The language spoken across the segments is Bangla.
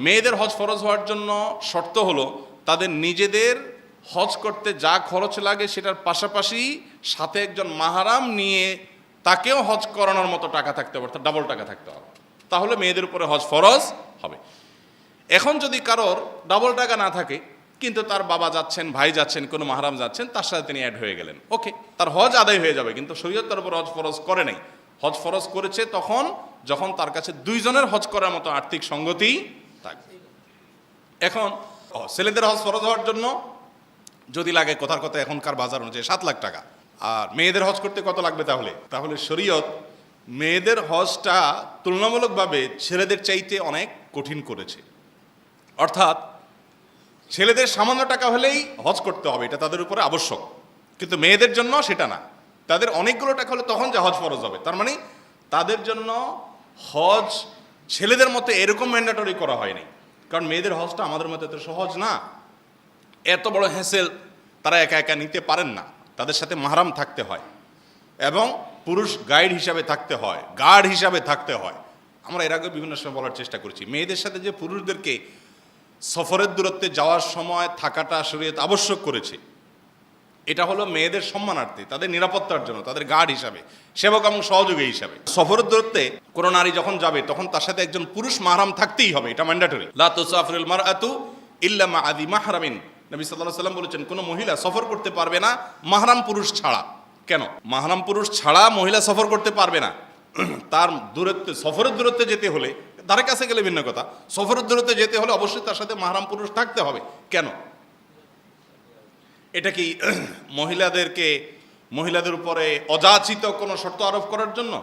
মেয়েদের হজ ফরজ হওয়ার জন্য শর্ত হলো তাদের নিজেদের হজ করতে যা খরচ লাগে সেটার পাশাপাশি সাথে একজন মাহরাম নিয়ে তাকেও হজ করানোর মতো টাকা থাকতে হবে, অর্থাৎ ডাবল টাকা থাকতে হবে, তাহলে মেয়েদের উপরে হজ ফরজ হবে। এখন যদি কারোর ডাবল টাকা না থাকে কিন্তু তার বাবা যাচ্ছেন, ভাই যাচ্ছেন, কোনো মাহরাম যাচ্ছেন, তার সাথে তিনি অ্যাড হয়ে গেলেন, ওকে, তার হজ আদায় হয়ে যাবে, কিন্তু শরীয়ত তার উপর হজ ফরজ করে নাই। হজ ফরজ করেছে তখন যখন তার কাছে দুইজনের হজ করার মতো আর্থিক সঙ্গতি থাকবে। এখন ছেলেদের হজ ফরজ হওয়ার জন্য যদি লাগে কথার কথা এখনকার বাজার অনুযায়ী 7 লাখ টাকা, আর মেয়েদের হজ করতে কত লাগবে? তাহলে শরীয়ত মেয়েদের হজটা তুলনামূলকভাবে ছেলেদের চাইতে অনেক কঠিন করেছে। অর্থাৎ ছেলেদের সামান্য টাকা হলেই হজ করতে হবে, এটা তাদের উপরে আবশ্যক, কিন্তু মেয়েদের জন্য সেটা না, তাদের অনেকগুলো টাকা হলে তখন যে হজ ফরজ হবে। তার মানে তাদের জন্য হজ ছেলেদের মতো এরকম ম্যান্ডেটরি করা হয়নি, কারণ মেয়েদের হজটা আমাদের মতো এত সহজ না, এত বড় হ্যাসেল তারা একা একা নিতে পারেন না, তাদের সাথে মাহরাম থাকতে হয় এবং পুরুষ গাইড হিসাবে থাকতে হয়, গার্ড হিসাবে থাকতে হয়। আমরা এর আগে বিভিন্ন সময় বলার চেষ্টা করেছি, মেয়েদের সাথে যে পুরুষদেরকে সফরের দূরত্বে যাওয়ার সময় থাকাটা শরীয়ত আবশ্যক করেছে, এটা হলো মেয়েদের সম্মানার্থে, তাদের নিরাপত্তার জন্য, তাদের গার্ড হিসাবে, সেবক এবং সহযোগী হিসাবে। সফরের দূরত্বে কোনো নারী যখন যাবে তখন তার সাথে একজন পুরুষ মাহরাম থাকতেই হবে, এটা ম্যান্ডেটরি। লা তুসাফিরুল মারআতু ইল্লা মা আযি মাহরামিন, নবী সাল্লাল্লাহু আলাইহি ওয়াসাল্লাম বলেছেন কোন মহিলা সফর করতে পারবে না মাহরাম পুরুষ ছাড়া। কেন? মাহরাম পুরুষ ছাড়া মহিলা সফর করতে পারবে না। তার দূরত্বে, সফরের দূরত্বে যেতে হলে, ধারে কাছে গেলে ভিন্ন কথা, সফরের দূরত্বে যেতে হলে অবশ্যই তার সাথে মাহরাম পুরুষ থাকতে হবে। কেন? এটা কি মহিলাদের উপরে অযাচিত কোনো শর্ত আরোপ করার জন্য?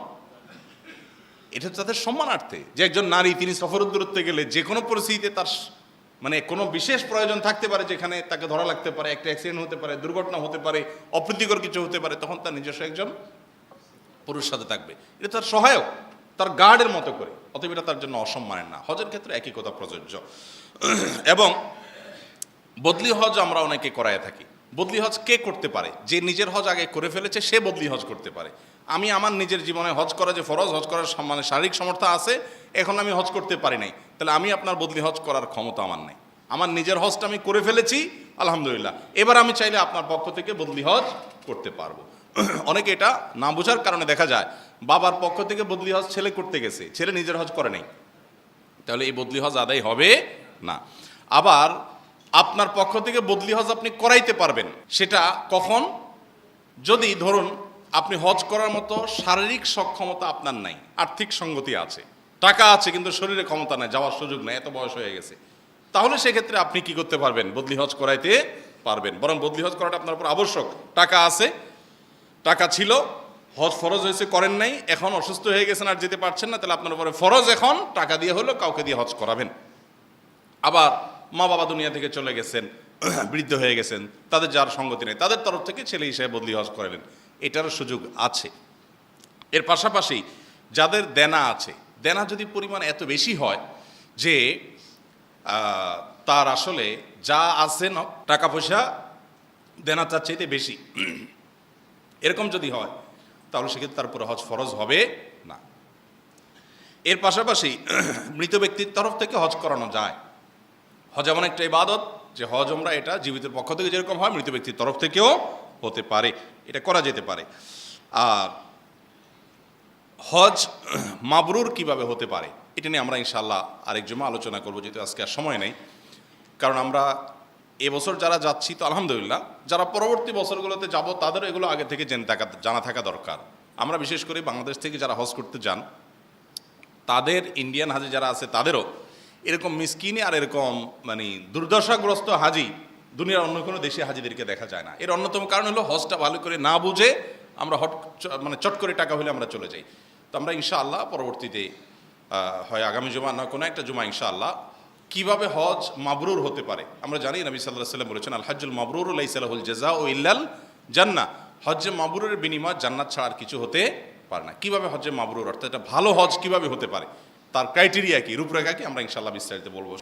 এটা তাদের সম্মানার্থে, যে একজন নারী তিনি সফরের দূরত্বে গেলে যে কোনো পরিস্থিতিতে তার মানে কোনো বিশেষ প্রয়োজন থাকতে পারে, যেখানে তাকে ধরা লাগতে পারে, একটা অ্যাক্সিডেন্ট হতে পারে, দুর্ঘটনা হতে পারে, অপ্রীতিকর কিছু হতে পারে, তখন তার নিজস্ব একজন পুরুষ সাথে থাকবে, এটা তার সহায়ক, তার গার্ডের মতো করে, অতএব এটা তার জন্য অসম্মানের না। হজের ক্ষেত্রে একই কথা প্রযোজ্য। এবং বদলি হজ আমরা অনেকে করায় থাকি। বদলি হজ কে করতে পারে? যে নিজের হজ আগে করে ফেলেছে সে বদলি হজ করতে পারে। আমি আমার নিজের জীবনে হজ করা যে ফরজ, হজ করার মানে শারীরিক সমর্থ আছে, এখন আমি হজ করতে পারি নাই, তাহলে আমি আপনার বদলি হজ করার ক্ষমতা আমার নেই। আমার নিজের হজটা আমি করে ফেলেছি, আলহামদুলিল্লাহ, এবার আমি চাইলে আপনার পক্ষ থেকে বদলি হজ করতে পারবো। অনেকে এটা না বোঝার কারণে দেখা যায় বাবার পক্ষ থেকে বদলি হজ ছেলে করতে গেছে, ছেলে নিজের হজ করে নাই, তাহলে এই বদলি হজ আদায় হবে না। আবার আপনার পক্ষ থেকে বদলি হজ আপনি করাইতে পারবেন, সেটা কখন? যদি ধরুন আপনি হজ করার মতো শারীরিক সক্ষমতা আপনার নাই, আর্থিক সঙ্গতি আছে, টাকা আছে কিন্তু শরীরে ক্ষমতা নাই, যাওয়ার সুযোগ নাই, এত বয়স হয়ে গেছে, তাহলে সেক্ষেত্রে আপনি কি করতে পারবেন? বদলি হজ করাইতে পারবেন। বরং বদলি হজ করাটা আপনার উপর আবশ্যক। টাকা আছে, টাকা ছিল, হজ ফরজ হয়েছে, করেন নাই, এখন অসুস্থ হয়ে গেছেন আর যেতে পারছেন না, তাহলে আপনার উপরে ফরজ এখন টাকা দিয়ে হলো কাউকে দিয়ে হজ করাবেন। আবার মা বাবা দুনিয়া থেকে চলে গেছেন, বৃদ্ধ হয়ে গেছেন, তাদের যার সঙ্গতি নেই, তাদের তরফ থেকে ছেলে হিসেবে বদলি হজ করালেন, এটারও সুযোগ আছে। এর পাশাপাশি যাদের দেনা আছে, দেনা যদি পরিমাণ এত বেশি হয় যে তার আসলে যা আছে না টাকা পয়সা দেনা তার চাইতে বেশি, এরকম যদি হয় তাহলে সেক্ষেত্রে তার উপরে হজ ফরজ হবে না। এর পাশাপাশি মৃত ব্যক্তির তরফ থেকে হজ করানো যায়। হজ এমন একটা ইবাদত যে হজ আমরা এটা জীবিতের পক্ষ থেকে যেরকম হয়, মৃত ব্যক্তির তরফ থেকেও হতে পারে, এটা করা যেতে পারে। আর হজ মাবরুর কিভাবে হতে পারে এটা নিয়ে আমরা ইনশাআল্লাহ আরেক জুমা আলোচনা করবো, যেহেতু আজকে আর সময় নেই। কারণ আমরা এবছর যারা যাচ্ছি তো আলহামদুলিল্লাহ, যারা পরবর্তী বছরগুলোতে যাব তাদেরও এগুলো আগে থেকে জানা থাকা দরকার। আমরা বিশেষ করে বাংলাদেশ থেকে যারা হজ করতে যান, তাদের ইন্ডিয়ান হাজি যারা আছে তাদেরও এরকম মিসকিনি আর এরকম মানে দুর্দশাগ্রস্ত হাজি দুনিয়ার অন্য কোনো দেশে হাজিদেরকে দেখা যায় না। এর অন্যতম কারণ হলো হজটা ভালো করে না বুঝে আমরা মানে চট করে টাকা হলে আমরা চলে যাই। তো আমরা ইনশাআল্লাহ পরবর্তীতে হয় আগামী জুমা না কোনো একটা জুমা ইনশাআল্লাহ কিভাবে হজ মাবরুর হতে পারে। আমরা জানি নবী সাল্লাল্লাহু আলাইহি ওয়াসাল্লাম বলেছেন, আল হাজ্জুল মাবরুর লাইসা লাহুল জাযাউ ইল্লাল জান্নাহ, হজ্জে মাবরুরের বিনিময় জান্নাত ছাড়া আর কিছু হতে পারে না। কিভাবে হজ্জে মাবরুর অর্থাৎ এটা ভালো হজ কিভাবে হতে পারে, তার ক্রাইটেরিয়া কি, রূপরেখা কি, আমরা ইনশাআল্লাহ বিস্তারিত বলবো।